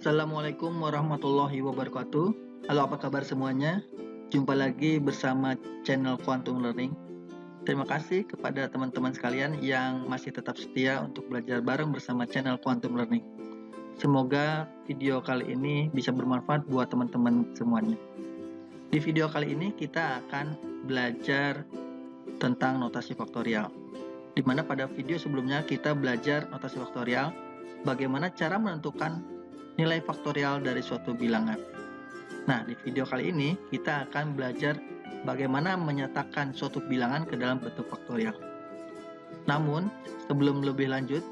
Assalamualaikum warahmatullahi wabarakatuh. Halo, apa kabar semuanya? Jumpa lagi bersama channel Quantum Learning. Terima kasih kepada teman-teman sekalian yang masih tetap setia untuk belajar bareng bersama channel Quantum Learning. Semoga video kali ini bisa bermanfaat buat teman-teman semuanya. Di video kali ini kita akan belajar tentang notasi faktorial. Di mana pada video sebelumnya kita belajar notasi faktorial, bagaimana cara menentukan nilai faktorial dari suatu bilangan. Nah, di video kali ini kita akan belajar bagaimana menyatakan suatu bilangan ke dalam bentuk faktorial. Namun, sebelum lebih lanjut,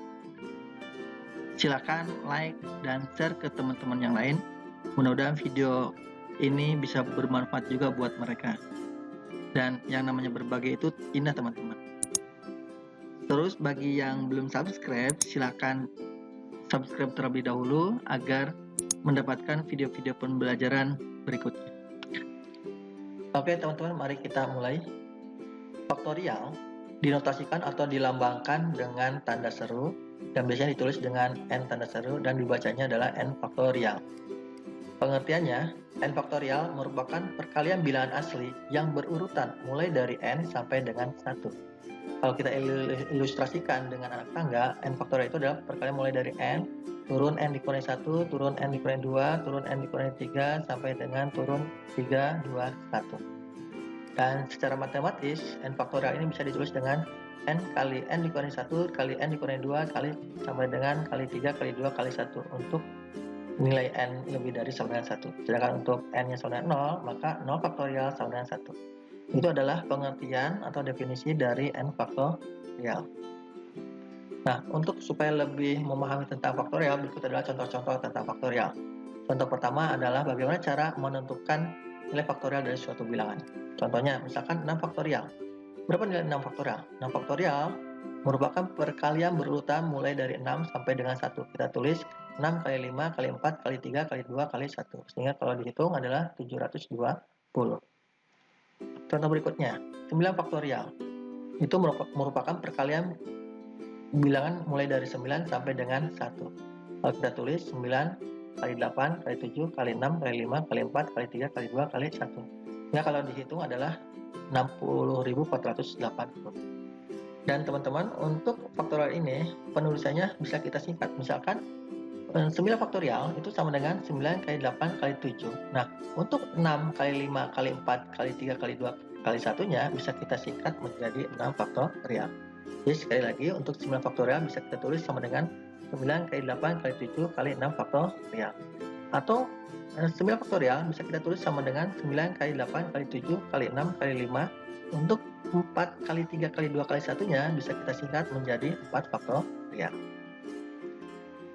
silakan like dan share ke teman-teman yang lain. Mudah-mudahan video ini bisa bermanfaat juga buat mereka. Dan yang namanya berbagi itu indah, teman-teman. Terus bagi yang belum subscribe, silakan subscribe terlebih dahulu agar mendapatkan video-video pembelajaran berikutnya. Oke teman-teman, mari kita mulai. Faktorial dinotasikan atau dilambangkan dengan tanda seru dan biasanya ditulis dengan n tanda seru dan dibacanya adalah n faktorial. Pengertiannya, n faktorial merupakan perkalian bilangan asli yang berurutan mulai dari n sampai dengan 1. Kalau kita ilustrasikan dengan anak tangga, n faktorial itu adalah perkalian mulai dari n, turun n dikurangi 1, turun n dikurangi 2, turun n dikurangi 3, sampai dengan turun 3, 2, 1. Dan secara matematis, n faktorial ini bisa ditulis dengan n kali n dikurangi 1, kali n dikurangi 2, kali sampai dengan kali 3, kali 2, kali 1 untuk nilai n lebih dari sama dengan 1. Sedangkan untuk n-nya sama dengan 0, maka 0 faktorial sama dengan 1. Itu adalah pengertian atau definisi dari n faktorial. Nah, untuk supaya lebih memahami tentang faktorial, berikut adalah contoh-contoh tentang faktorial. Contoh pertama adalah bagaimana cara menentukan nilai faktorial dari suatu bilangan. Contohnya, misalkan 6 faktorial. Berapa nilai 6 faktorial? 6 faktorial merupakan perkalian berurutan mulai dari 6 sampai dengan 1. Kita tulis 6 kali 5 kali 4 kali 3 kali 2 kali 1. Sehingga kalau dihitung adalah 720. Contoh berikutnya, 9 faktorial. Itu merupakan perkalian bilangan mulai dari 9 sampai dengan 1. Kalau kita tulis 9 kali 8 kali 7 kali 6 kali 5 kali 4 kali 3 kali 2 kali 1. Ya, kalau dihitung adalah 60.480. Dan teman-teman, untuk faktorial ini penulisannya bisa kita singkat. Misalkan 9 faktorial itu sama dengan 9 kali 8 kali 7. Nah, untuk 6 kali 5 kali 4 kali 3 kali 2 kali 1-nya bisa kita singkat menjadi 6 faktorial. Jadi sekali lagi, untuk 9 faktorial bisa kita tulis sama dengan 9 kali 8 kali 7 kali 6 faktorial. Atau 9 faktorial bisa kita tulis sama dengan 9 kali 8 kali 7 kali 6 kali 5. Untuk 4 kali 3 kali 2 kali 1-nya bisa kita singkat menjadi 4 faktorial.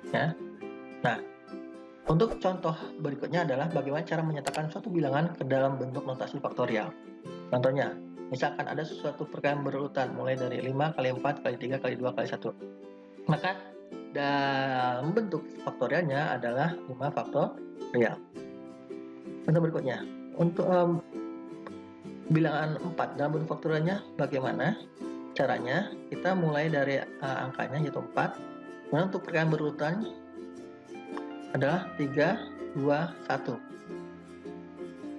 Ya. Nah, untuk contoh berikutnya adalah bagaimana cara menyatakan suatu bilangan ke dalam bentuk notasi faktorial. Contohnya, misalkan ada suatu perkalian berurutan mulai dari 5 kali 4 kali 3 kali 2 kali 1. Maka dalam bentuk faktorialnya adalah 5 faktorial. Contoh berikutnya, untuk bilangan 4 dalam bentuk faktorialnya bagaimana? Caranya, kita mulai dari angkanya yaitu 4. Kemudian untuk perkalian berurutan adalah 3, 2, 1.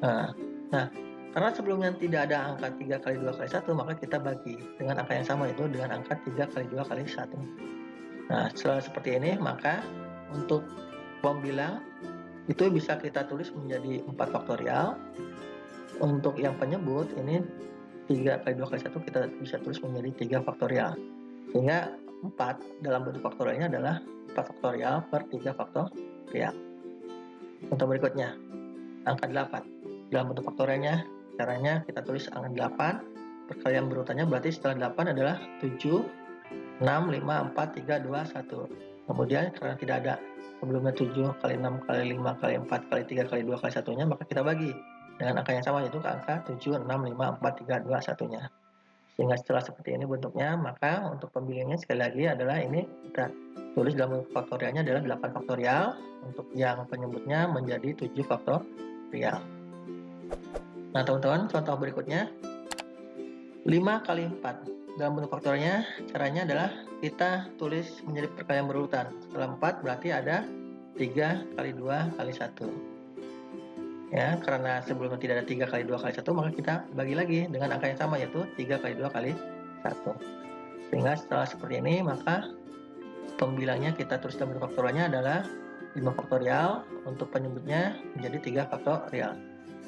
Nah, karena sebelumnya tidak ada angka 3 kali 2 kali 1, maka kita bagi dengan angka yang sama, yaitu dengan angka 3 kali 2 kali 1. Nah, setelah seperti ini, maka untuk pembilang itu bisa kita tulis menjadi 4 faktorial. Untuk yang penyebut ini 3 kali 2 kali 1 kita bisa tulis menjadi 3 faktorial. Sehingga 4 dalam bentuk faktorialnya adalah 4 faktorial per 3 faktorial. Contoh berikutnya, angka 8. Dalam bentuk faktorialnya, caranya kita tulis angka 8. Perkalian berurutannya berarti setelah 8 adalah 7, 6, 5, 4, 3, 2, 1. Kemudian karena tidak ada sebelumnya 7 kali 6 kali 5 kali 4 kali 3 kali 2 kali 1-nya, maka kita bagi dengan angka yang sama, yaitu angka 7, 6, 5, 4, 3, 2, 1-nya. Sehingga setelah seperti ini bentuknya, maka untuk pembilangnya sekali lagi adalah ini kita tulis dalam bentuk faktorialnya adalah 8 faktorial. Untuk yang penyebutnya menjadi 7 faktorial. Nah teman-teman, contoh berikutnya 5 kali 4. Dalam bentuk faktorialnya, caranya adalah kita tulis menjadi perkalian berurutan. Setelah 4 berarti ada 3 kali 2 kali 1. Ya, karena sebelumnya tidak ada 3 kali 2 kali 1, maka kita bagi lagi dengan angka yang sama, yaitu 3 kali 2 kali 1. Sehingga setelah seperti ini, maka pembilangnya kita tulis dalam bentuk faktorialnya adalah 5 faktorial, untuk penyebutnya menjadi 3 faktorial.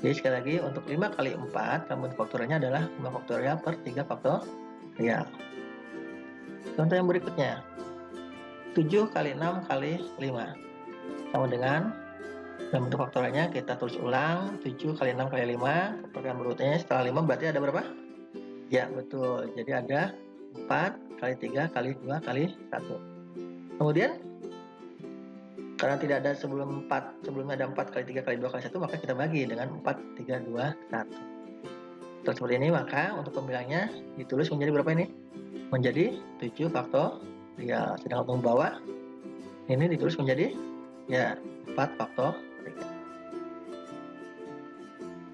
Jadi sekali lagi, untuk 5 kali 4 dalam bentuk faktorialnya adalah 5 faktorial per 3 faktorial. Contoh yang berikutnya, 7 kali 6 kali 5 sama dengan dalam bentuk faktorialnya kita tulis ulang 7 kali 6 kali 5, faktorial berikutnya setelah 5 berarti ada berapa? Ya betul, jadi ada 4 kali 3 kali 2 kali 1. Kemudian karena tidak ada sebelumnya ada 4 kali 3 kali 2 kali 1, maka kita bagi dengan 4, 3, 2, 1. Setelah seperti ini, maka untuk pembilangnya ditulis menjadi berapa ini? Menjadi 7 faktorial. Sedangkan untuk bawah ini ditulis menjadi ya 4 faktorial.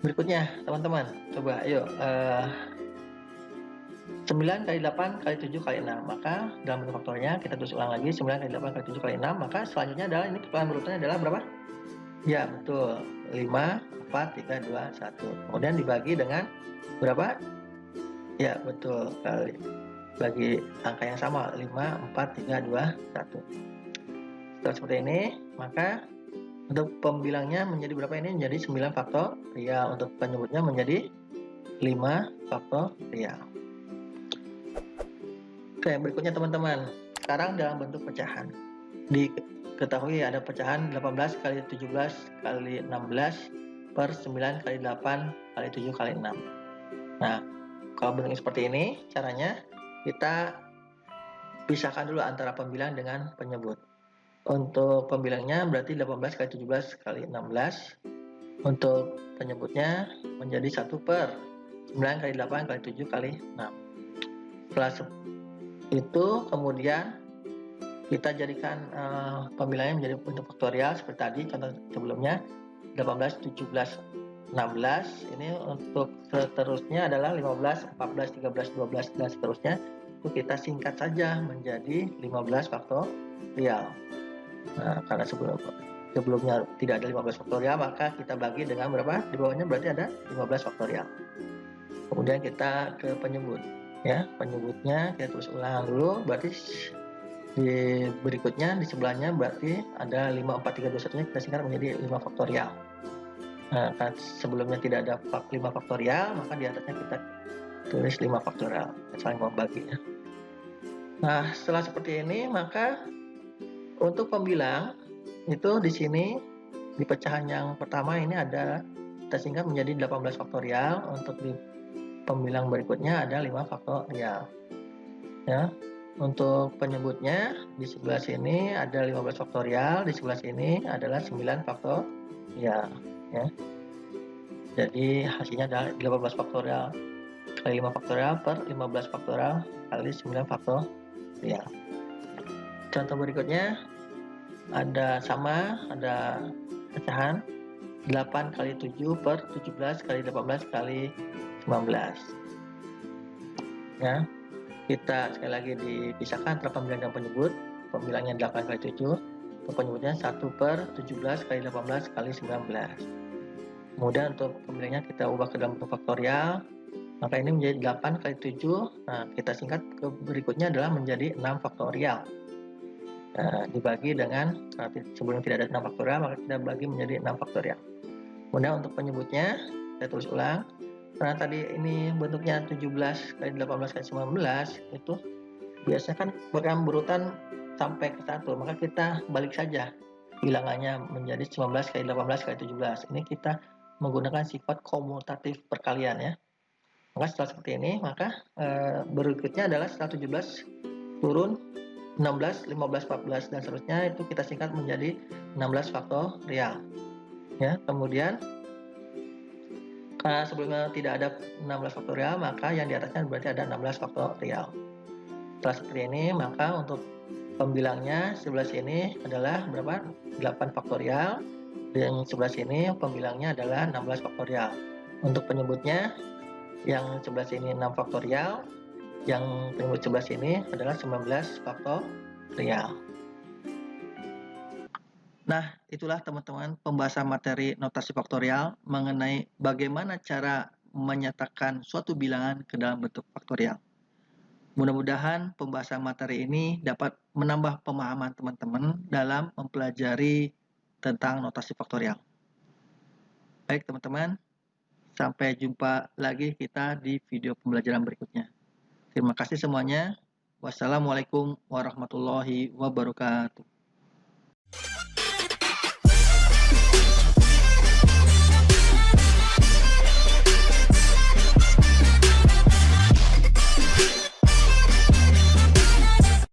Berikutnya teman-teman, coba ayo 9 kali 8 kali 7 kali 6, maka dalam bentuk faktornya kita tulis ulang lagi 9 kali 8 kali 7 kali 6, maka selanjutnya adalah ini perkalian berurutannya adalah berapa? Ya betul, 5, 4, 3, 2, 1. Kemudian dibagi dengan berapa? Ya betul, kali bagi angka yang sama, 5, 4, 3, 2, 1. Setelah seperti ini, maka untuk pembilangnya menjadi berapa ini? Menjadi 9 faktorial, untuk penyebutnya menjadi 5 faktorial. Oke, berikutnya teman-teman, sekarang dalam bentuk pecahan. Diketahui ada pecahan 18 kali 17 kali 16 per 9 kali 8 kali 7 kali 6. Nah, kalau bentuknya seperti ini, caranya kita pisahkan dulu antara pembilang dengan penyebut. Untuk pembilangnya berarti 18 kali 17 kali 16. Untuk penyebutnya menjadi 1 per 9 kali 8 kali 7 kali 6. Setelah itu kemudian kita jadikan pembilangnya menjadi bentuk faktorial seperti tadi contoh sebelumnya 18, 17, 16. Ini untuk seterusnya adalah 15, 14, 13, 12 dan seterusnya itu kita singkat saja menjadi 15 faktorial. Nah, karena sebelumnya tidak ada 15 faktorial, maka kita bagi dengan berapa? Di bawahnya berarti ada 15 faktorial. Kemudian kita ke penyebut. Ya, penyebutnya kita tulis ulang dulu, berarti di berikutnya di sebelahnya berarti ada 5, 4, 3, 2, 1-nya kita singkat menjadi 5 faktorial. Nah, kan sebelumnya tidak ada 5 faktorial, maka di atasnya kita tulis 5 faktorial, saling membagi ya. Nah, setelah seperti ini, maka untuk pembilang itu di sini di pecahan yang pertama ini ada kita singkat menjadi 18 faktorial, untuk di pembilang berikutnya ada 5 faktorial. Ya. Untuk penyebutnya di sebelah sini ada 15 faktorial, di sebelah sini adalah 9 faktorial ya. Jadi hasilnya adalah 18 faktorial kali 5 faktorial per 15 faktorial kali 9 faktorial. Contoh berikutnya ada pecahan 8 kali 7 per 17 kali 18 kali 19 ya. Kita sekali lagi dipisahkan antara pembilang dan penyebut. Pembilangnya 8 kali 7, untuk penyebutnya 1 per 17 kali 18 kali 19. Kemudian untuk pembilangnya kita ubah ke dalam bentuk faktorial, maka ini menjadi 8 kali 7. Nah, kita singkat ke berikutnya adalah menjadi 6 faktorial. Nah, dibagi dengan, sebelum tidak ada 6 faktorial, maka kita bagi menjadi 6 faktorial. Kemudian untuk penyebutnya, saya tulis ulang. Karena tadi ini bentuknya 17 kali 18 kali 19, itu biasanya kan berurutan sampai ke 1, maka kita balik saja bilangannya menjadi 19 kali 18 kali 17. Ini kita menggunakan sifat komutatif perkalian ya. Maka setelah seperti ini, maka berikutnya adalah setelah 17 turun 16, 15, 14 dan seterusnya itu kita singkat menjadi 16 faktorial. Ya, kemudian karena sebelumnya tidak ada 16 faktorial, maka yang di atasnya berarti ada 16 faktorial. Setelah seperti ini, maka untuk pembilangnya sebelah sini adalah berapa? 8 faktorial. Dan sebelah sini pembilangnya adalah 16 faktorial. Untuk penyebutnya yang sebelah sini 6 faktorial, yang penyebut sebelah sini adalah 19 faktorial. Nah, itulah teman-teman pembahasan materi notasi faktorial mengenai bagaimana cara menyatakan suatu bilangan ke dalam bentuk faktorial. Mudah-mudahan pembahasan materi ini dapat menambah pemahaman teman-teman dalam mempelajari tentang notasi faktorial. Baik teman-teman, sampai jumpa lagi kita di video pembelajaran berikutnya. Terima kasih semuanya. Wassalamualaikum warahmatullahi wabarakatuh.